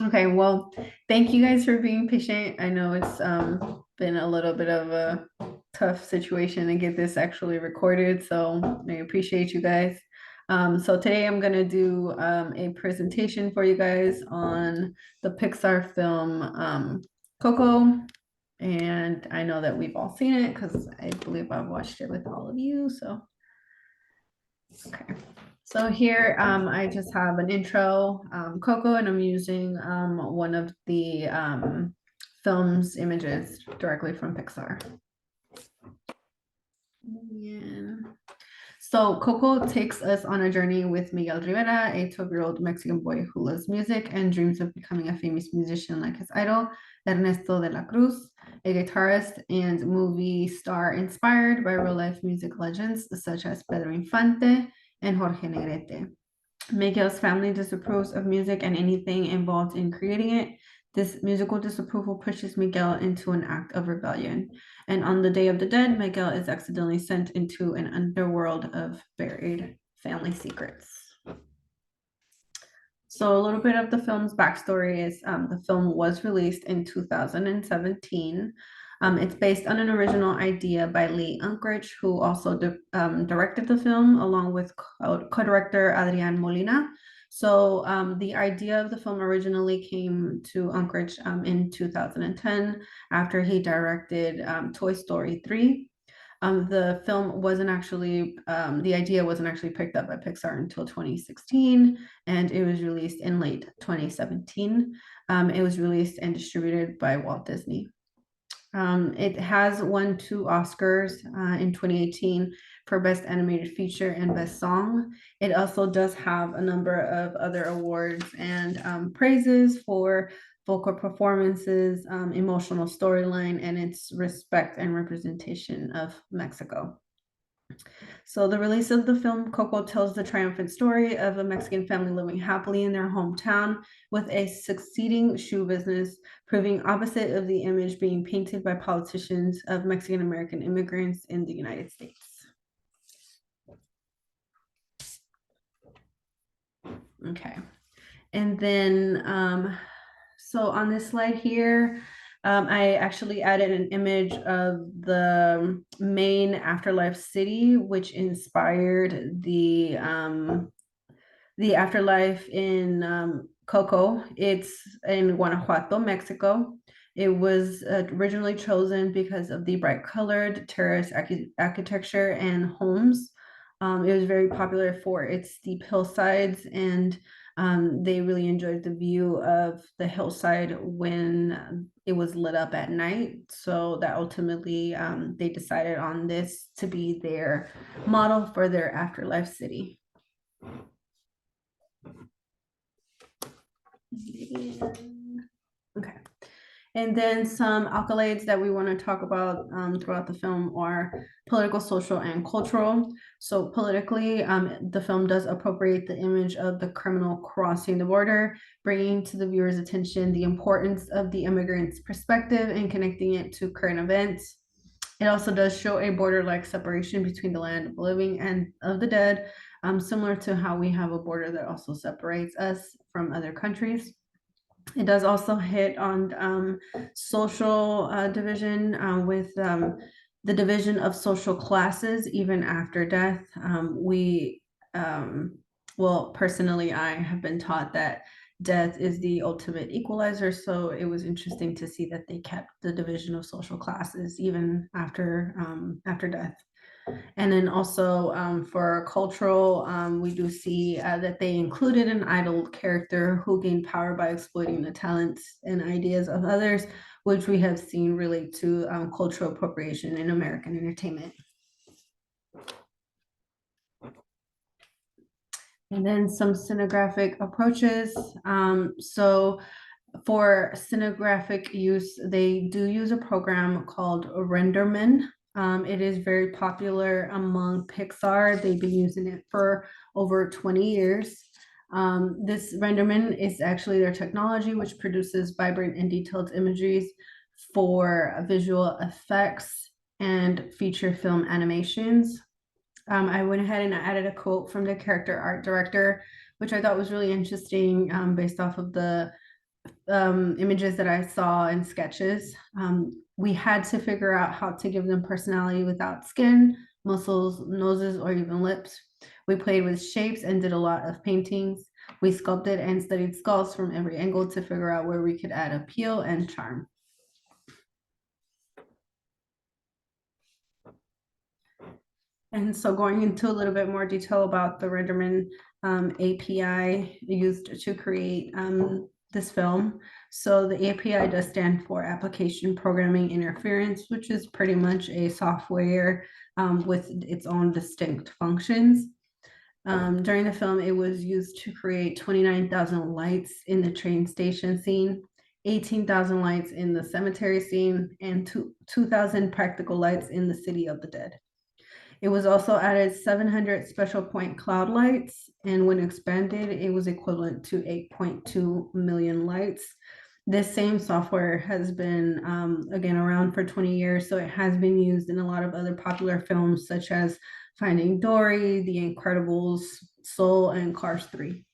Okay, well, thank you guys for being patient. I know it's been a little bit of a tough situation to get this actually recorded, so I appreciate you guys. So today I'm gonna do a presentation for you guys on the Pixar film Coco, and I know that we've all seen it because I believe I've watched it with all of you. So okay. So here, I just have an intro, Coco, and I'm using one of the film's images directly from Pixar. Yeah. So Coco takes us on a journey with Miguel Rivera, a 12-year-old Mexican boy who loves music and dreams of becoming a famous musician like his idol, Ernesto de la Cruz, a guitarist and movie star inspired by real-life music legends such as Pedro Infante and Jorge Negrete. Miguel's family disapproves of music and anything involved in creating it. This musical disapproval pushes Miguel into an act of rebellion. And on the Day of the Dead, Miguel is accidentally sent into an underworld of buried family secrets. So, a little bit of the film's backstory is the film was released in 2017. It's based on an original idea by Lee Unkrich, who also directed the film along with co-director Adrian Molina. So the idea of the film originally came to Unkrich in 2010 after he directed Toy Story 3. The idea wasn't actually picked up by Pixar until 2016, and it was released in late 2017. It was released and distributed by Walt Disney. It has won 2 Oscars in 2018 for Best Animated Feature and Best Song. It also does have a number of other awards and praises for vocal performances, emotional storyline, and its respect and representation of Mexico. So the release of the film Coco tells the triumphant story of a Mexican family living happily in their hometown with a succeeding shoe business, proving opposite of the image being painted by politicians of Mexican American immigrants in the United States. Okay. And then, so on this slide here, I actually added an image of the Maine afterlife city, which inspired the afterlife in Coco. It's in Guanajuato, Mexico. It was originally chosen because of the bright colored terrace architecture and homes. It was very popular for its steep hillsides, and they really enjoyed the view of the hillside when it was lit up at night. So that ultimately they decided on this to be their model for their afterlife city. Okay. And then some accolades that we want to talk about throughout the film are political, social, and cultural. So politically, the film does appropriate the image of the criminal crossing the border, bringing to the viewer's attention the importance of the immigrant's perspective and connecting it to current events. It also does show a border-like separation between the land of the living and of the dead, similar to how we have a border that also separates us from other countries. It does also hit on social division with the division of social classes even after death. Well, personally, I have been taught that death is the ultimate equalizer. So it was interesting to see that they kept the division of social classes even after death. And then also for cultural, we do see that they included an idol character who gained power by exploiting the talents and ideas of others, which we have seen relate to cultural appropriation in American entertainment. And then some scenographic approaches. So for scenographic use, they do use a program called Renderman. It is very popular among Pixar. They've been using it for over 20 years. This Renderman is actually their technology, which produces vibrant and detailed imageries for visual effects and feature film animations. I went ahead and added a quote from the character art director, which I thought was really interesting based off of the images that I saw in sketches. We had to figure out how to give them personality without skin, muscles, noses, or even lips. We played with shapes and did a lot of paintings. We sculpted and studied skulls from every angle to figure out where we could add appeal and charm. And so going into a little bit more detail about the Renderman API used to create this film. So the API does stand for Application Programming Interference, which is pretty much a software with its own distinct functions. During the film, it was used to create 29,000 lights in the train station scene, 18,000 lights in the cemetery scene, and 2,000 practical lights in the City of the Dead. It was also added 700 special point cloud lights, and when expanded, it was equivalent to 8.2 million lights. This same software has been, again, around for 20 years, so it has been used in a lot of other popular films, such as Finding Dory, The Incredibles, Soul, and Cars 3.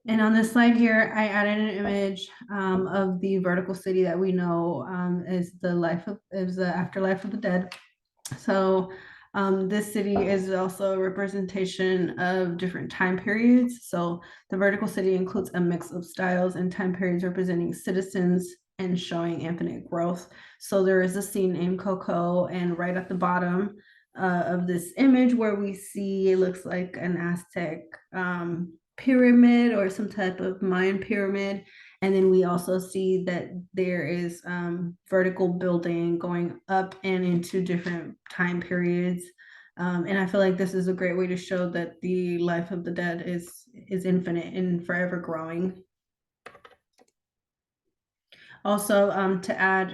And on this slide here, I added an image of the vertical city that we know is the afterlife of the dead. So this city is also a representation of different time periods. So the vertical city includes a mix of styles and time periods representing citizens and showing infinite growth. So there is a scene in Coco, and right at the bottom of this image where we see it looks like an Aztec pyramid or some type of Mayan pyramid. And then we also see that there is vertical building going up and into different time periods. And I feel like this is a great way to show that the life of the dead is infinite and forever growing. Also, to add,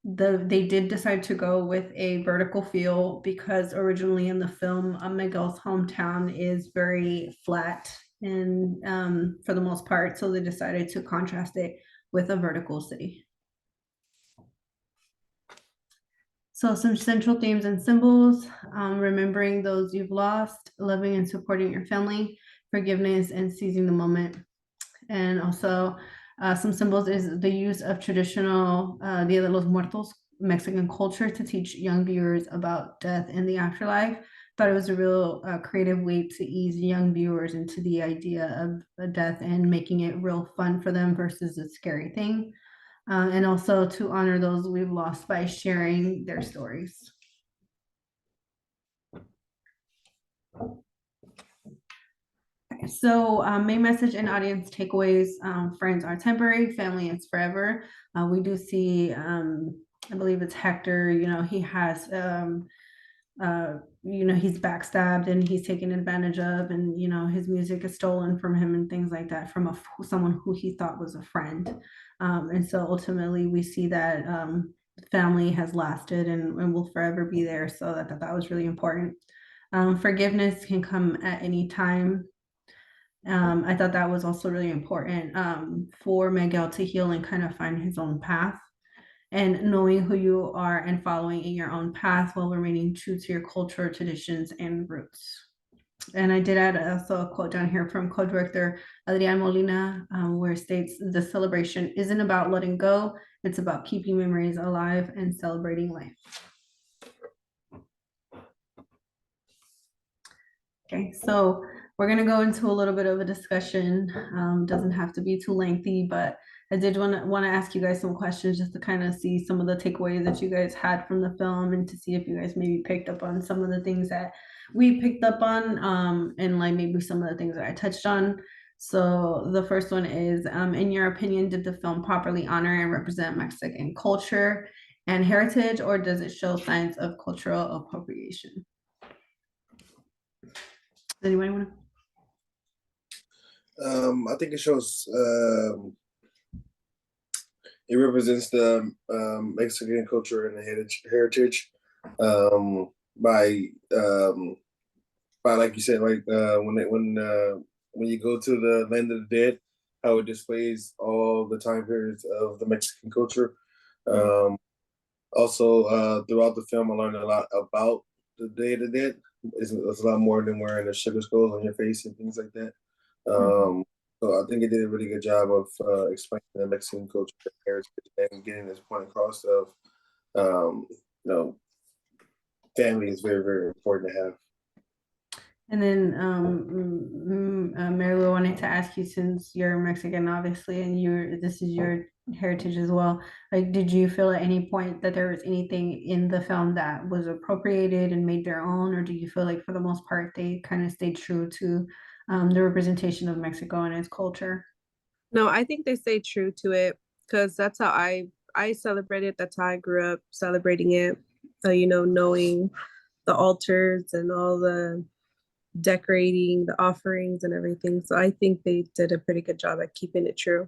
they did decide to go with a vertical feel because originally in the film, Miguel's hometown is very flat and for the most part, so they decided to contrast it with a vertical city. So some central themes and symbols, remembering those you've lost, loving and supporting your family, forgiveness and seizing the moment. And also some symbols is the use of traditional Dia de los Muertos Mexican culture to teach young viewers about death and the afterlife. Thought it was a real creative way to ease young viewers into the idea of death and making it real fun for them versus a scary thing. And also to honor those we've lost by sharing their stories. So main message and audience takeaways, friends are temporary, family is forever. We do see, I believe it's Hector, he has, he's backstabbed and he's taken advantage of, and, his music is stolen from him and things like that from someone who he thought was a friend. And so ultimately we see that family has lasted and will forever be there. So that was really important. Forgiveness can come at any time. I thought that was also really important for Miguel to heal and kind of find his own path, and knowing who you are and following in your own path while remaining true to your culture, traditions, and roots. And I did add also a quote down here from co-director Adrian Molina, where it states, "The celebration isn't about letting go, it's about keeping memories alive and celebrating life." Okay, so we're going to go into a little bit of a discussion. Doesn't have to be too lengthy, but I did want to ask you guys some questions just to kind of see some of the takeaways that you guys had from the film, and to see if you guys maybe picked up on some of the things that we picked up on, and like maybe some of the things that I touched on. So the first one is, in your opinion, did the film properly honor and represent Mexican culture and heritage, or does it show signs of cultural appropriation? Does anybody want to? I think it shows it represents the Mexican culture and the heritage by like you said, like when you go to the land of the dead, how it displays all the time periods of the Mexican culture. Also, throughout the film, I learned a lot about the Day of the Dead. It's a lot more than wearing the sugar skulls on your face and things like that. Um, so I think it did a really good job of explaining the Mexican culture and heritage and getting this point across of you know family is very very important to have. And then, Mary Lou, wanted to ask you, since you're Mexican, obviously, and this is your heritage as well. Like, did you feel at any point that there was anything in the film that was appropriated and made their own, or do you feel like for the most part they kind of stayed true to the representation of Mexico and its culture? No, I think they stay true to it because that's how I celebrate it. That's how I grew up celebrating it. Knowing the altars and all the decorating, the offerings and everything. So I think they did a pretty good job at keeping it true.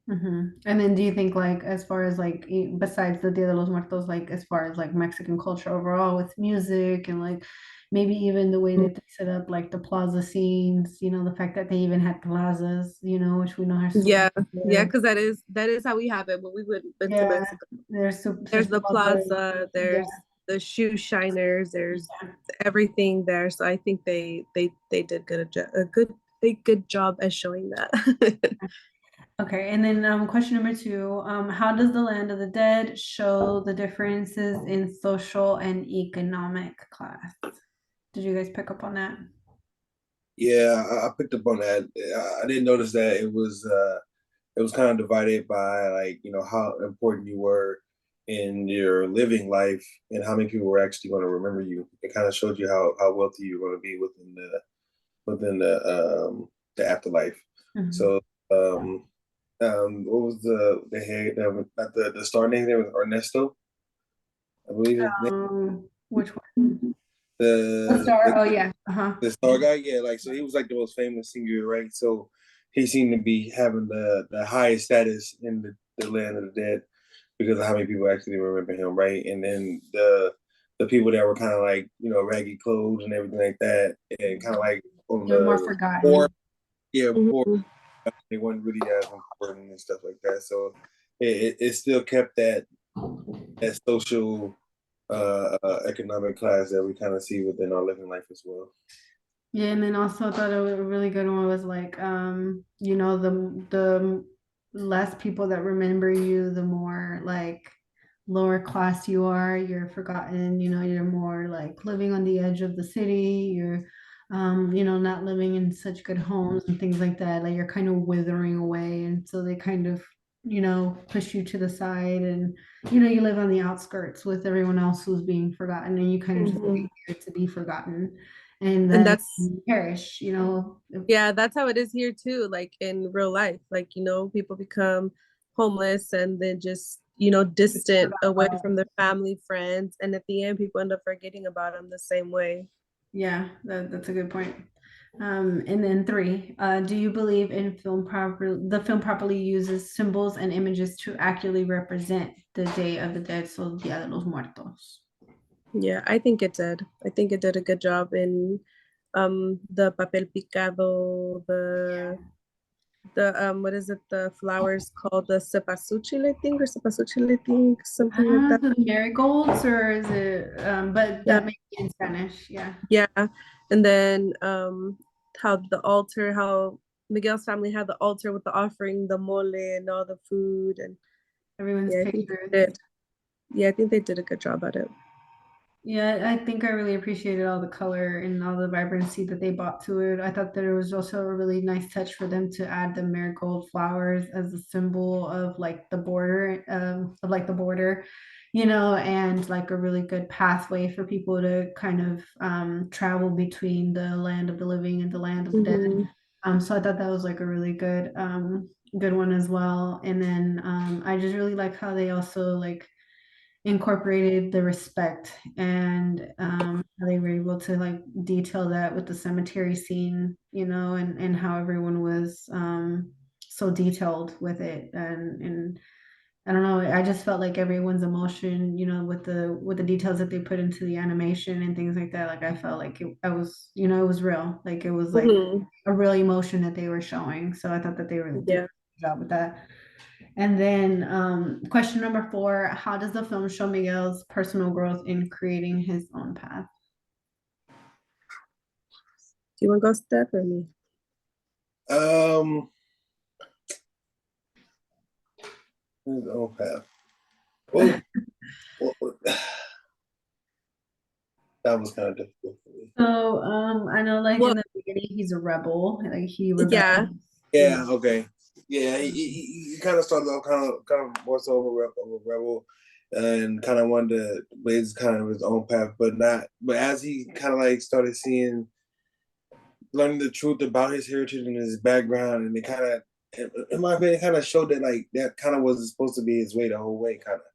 And then do you think like as far as like besides the Dia de los Muertos, like as far as like Mexican culture overall with music and like maybe even the way that they set up like the plaza scenes, the fact that they even had plazas, which we know are super Yeah, yeah, good. because that is how we have it when we went to Yeah, Mexico. there's There's such the plazas. plaza, Yeah, there's the shoe shiners, there's yeah. everything there. So I think they did a good job at showing that. Okay, and then question number two, how does the Land of the Dead show the differences in social and economic class? Did you guys pick up on that? Yeah, I picked up on that. I didn't notice that it was kind of divided by like how important you were in your living life and how many people were actually going to remember you. It kind of showed you how wealthy you're going to be within the afterlife. Mhm. So what was the head not the star name there was Ernesto, I believe his name. Which one? The The, star. the Oh yeah. Uh-huh. the star guy, yeah, like so he was like the most famous singer, right? So he seemed to be having the highest status in the land of the dead because of how many people actually remember him, right? And then the people that were kind of like raggy clothes and everything like that, and kind of like on They're more the poor, forgotten. yeah, poor, Mhm. they weren't really as important and stuff like that. So it still kept that social economic class that we kind of see within our living life as well. Yeah, and then also I thought a really good one was like, the less people that remember you, the more like lower class you are, you're forgotten, you're more like living on the edge of the city, you're not living in such good homes and things like that. Like you're kind of withering away. And so they kind of, push you to the side and you live on the outskirts with everyone else who's being forgotten and you kind of just Mhm. wait here to be forgotten and And then that's perish. yeah, that's how it is here too, like in real life. Like, people become homeless and then just, distant away from their family, friends, and at the end people end up forgetting about them the same way. Yeah, that's a good point. And then three, do you believe the film properly uses symbols and images to accurately represent the Day of the Dead, so Dia de los Muertos? Yeah, I think it did. I think it did a good job in the papel picado, the what is it, the flowers called the cempasúchil, I think, or cempasúchil, I think, something like that. The marigolds, or is it, but Yeah, that may be in Spanish, yeah. yeah. And then how Miguel's family had the altar with the offering, the mole and all the food. And Everyone's yeah, I think pictures. they did. Yeah, I think they did a good job at it. Yeah, I think I really appreciated all the color and all the vibrancy that they brought to it. I thought that it was also a really nice touch for them to add the marigold flowers as a symbol of like the border, and like a really good pathway for people to kind of travel between the land of the living and the land of the dead. Hmm. So I thought that was like a really good one as well. And then I just really like how they also like incorporated the respect and how they were able to like detail that with the cemetery scene, and how everyone was so detailed with it. And I don't know, I just felt like everyone's emotion, with the details that they put into the animation and things like that. Like I felt like it was real. Like it was like Hmm. a real emotion that they were showing. So I thought that they really did a Yeah. good job with that. And then question number four, how does the film show Miguel's personal growth in creating his own path? You want to go, Steph, or me? Um, his own path. Well, well, that was kind of difficult for me. So, I know like in Well, the beginning he's a rebel, like he rebels. yeah. Yeah. Okay. Yeah. He kind of started off kind of more so of a rebel, and kind of wanted to blaze kind of his own path, but not. But as he kind of like started seeing, learning the truth about his heritage and his background, and it kind of, in my opinion, kind of showed that like that kind of was supposed to be his way the whole way, kind of.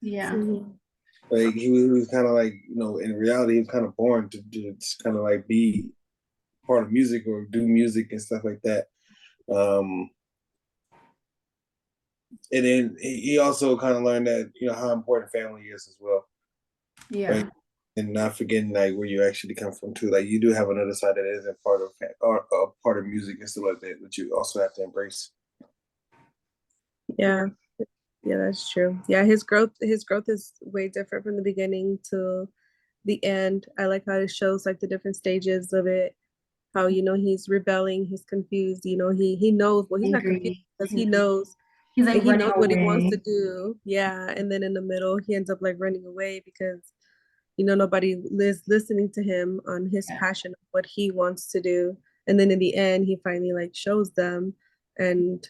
Yeah. Mhm. Like he was kind of like, in reality, he was kind of born to just kind of like be part of music or do music and stuff like that. Um, and then he also kind of learned that how important family is as well, right? Yeah. And not forgetting like where you actually come from too. Like you do have another side that isn't part of or part of music and stuff like that that you also have to embrace. Yeah. Yeah, that's true. Yeah, his growth is way different from the beginning to the end. I like how it shows like the different stages of it. How he's rebelling, he's confused. He knows. Well, he's not confused Angry. because he knows, He's like and he running knows what he wants to away. do. Yeah, and then in the middle, he ends up like running away because nobody is listening to him on his Yeah. passion of what he wants to do. And then in the end, he finally like shows them, and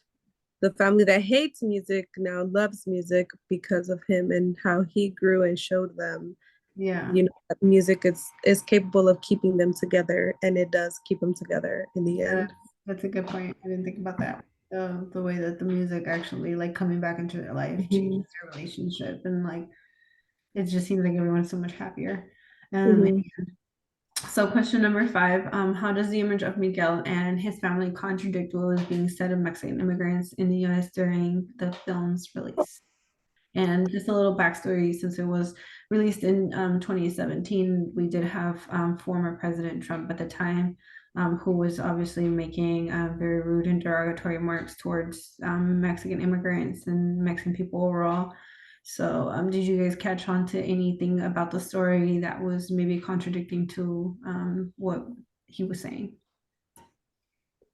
the family that hates music now loves music because of him and how he grew and showed them Yeah. that music is capable of keeping them together, and it does keep them together in the Yeah, end. that's a good point. I didn't think about that. The way that the music actually like coming back into their life changes Mhm. their relationship and like it just seems like everyone's so much happier. Um, Mhm. so question number five, how does the image of Miguel and his family contradict what was being said of Mexican immigrants in the US during the film's release? And just a little backstory, since it was released in 2017, we did have former President Trump at the time, who was obviously making very rude and derogatory remarks towards Mexican immigrants and Mexican people overall. So, did you guys catch on to anything about the story that was maybe contradicting to what he was saying?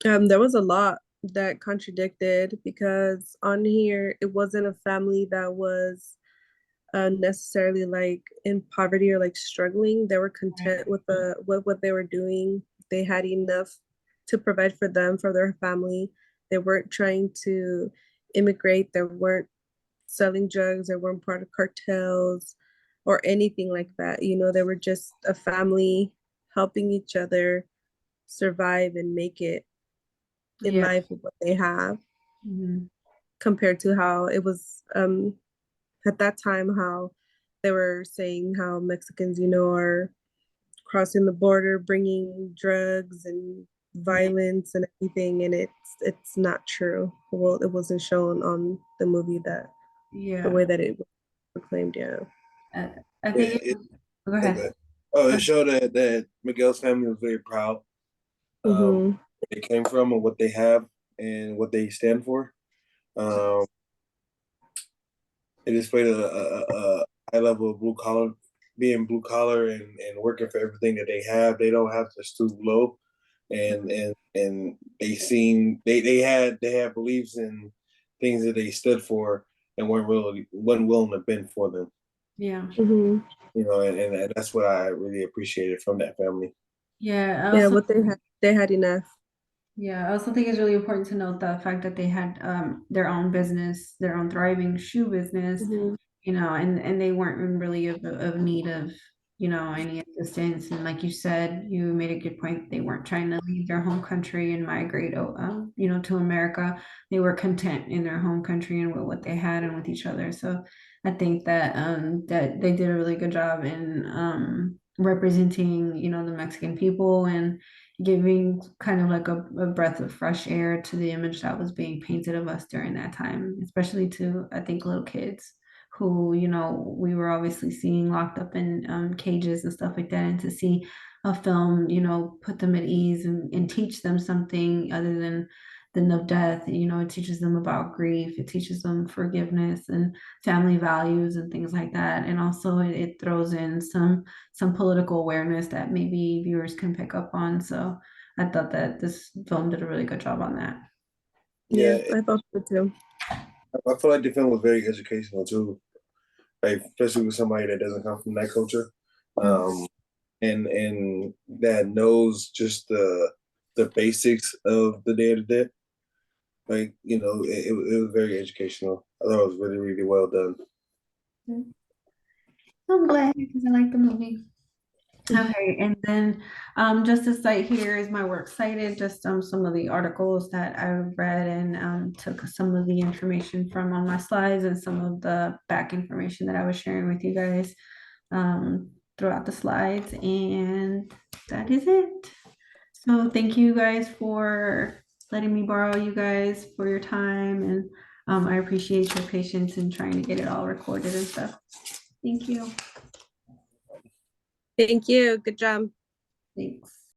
There was a lot that contradicted because on here it wasn't a family that was necessarily like in poverty or like struggling. They were content with what they were doing. They had enough to provide for them, for their family. They weren't trying to immigrate. They weren't selling drugs. They weren't part of cartels or anything like that. They were just a family helping each other survive and make it in Yeah. life with what they have, Mhm. compared to how it was at that time, how they were saying how Mexicans, are crossing the border, bringing drugs and Yeah. violence and everything, and it's not true. Well, it wasn't shown on the movie that the Yeah. way that it was proclaimed. Yeah. Uh, I Yeah. think go ahead. Okay. Oh, it showed that Miguel's family was very proud of Mm-hmm. where they came from and what they have and what they stand for. Um, they displayed a high level of blue collar, being blue collar and working for everything that they have. They don't have to stoop low, and they had beliefs and things that they stood for and weren't willing to bend for them. Yeah. Mm-hmm. And that's what I really appreciated from that family. Yeah, I Yeah, also what they had enough. yeah, I also think it's really important to note the fact that they had their own business, their own thriving shoe business, Mm-hmm. and they weren't in really of need of, any assistance. And like you said, you made a good point. They weren't trying to leave their home country and migrate, to America. They were content in their home country and with what they had and with each other. So I think that they did a really good job in representing, the Mexican people and giving kind of like a breath of fresh air to the image that was being painted of us during that time, especially to, I think, little kids who, we were obviously seeing locked up in cages and stuff like that. And to see a film, put them at ease and teach them something other than of death, it teaches them about grief, it teaches them forgiveness and family values and things like that. And also it throws in some political awareness that maybe viewers can pick up on. So I thought that this film did a really good job on that. Yeah, Yeah, I thought so too. I feel like the film was very educational too, right? Especially with somebody that doesn't come from that culture, um, and that knows just the basics of the Day of the Dead. Like, it was very educational. I thought it was really, really well done. I'm glad because I like the movie. Okay, and then just the site here is my works cited, just some of the articles that I've read and took some of the information from on my slides and some of the back information that I was sharing with you guys throughout the slides, and that is it. So thank you guys for letting me borrow you guys for your time, and I appreciate your patience in trying to get it all recorded and stuff. Thank you. Thank you. Good job. Thanks.